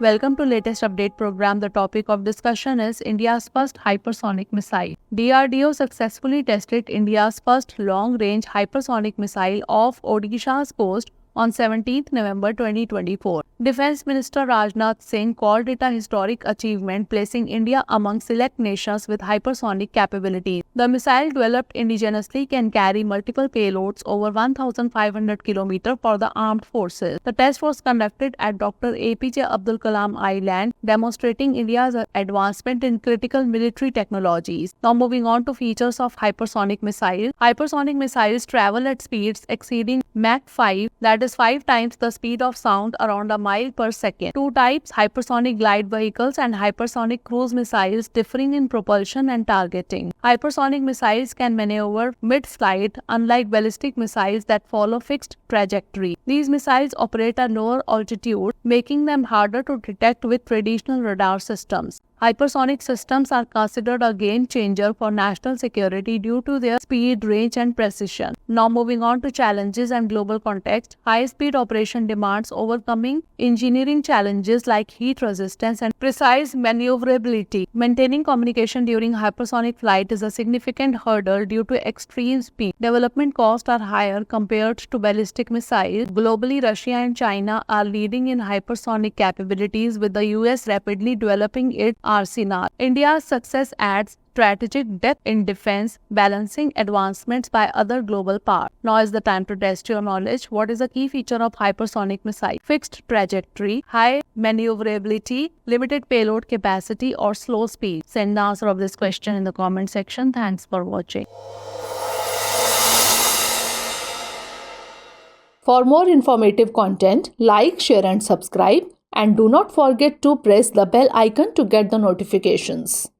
Welcome to latest update program. The topic of discussion is India's first hypersonic missile. DRDO successfully tested India's first long-range hypersonic missile off Odisha's coast on 17th November 2024. Defense Minister Rajnath Singh called it a historic achievement, placing India among select nations with hypersonic capabilities. The missile, developed indigenously, can carry multiple payloads over 1,500 km for the armed forces. The test was conducted at Dr. APJ Abdul Kalam Island, demonstrating India's advancement in critical military technologies. Now moving on to features of hypersonic missiles. Hypersonic missiles travel at speeds exceeding Mach 5, that is 5 times the speed of sound, around a mile per second. Two types: hypersonic glide vehicles and hypersonic cruise missiles, differing in propulsion and targeting. Hypersonic missiles can maneuver mid-flight, unlike ballistic missiles that follow fixed trajectory. These missiles operate at lower altitude, making them harder to detect with traditional radar systems. Hypersonic systems are considered a game changer for national security due to their speed, range, and precision. Now moving on to challenges and global context. High-speed operation demands overcoming engineering challenges like heat resistance and precise maneuverability. Maintaining communication during hypersonic flight is a significant hurdle due to extreme speed. Development costs are higher compared to ballistic missiles. Globally, Russia and China are leading in hypersonic capabilities, with the US rapidly developing its arsenal. India's success adds strategic depth in defense, balancing advancements by other global powers. Now is the time to test your knowledge. What is a key feature of hypersonic missile? Fixed trajectory, high maneuverability, limited payload capacity, or slow speed? Send the answer of this question in the comment section. Thanks for watching. For more informative content, like, share and subscribe, and do not forget to press the bell icon to get the notifications.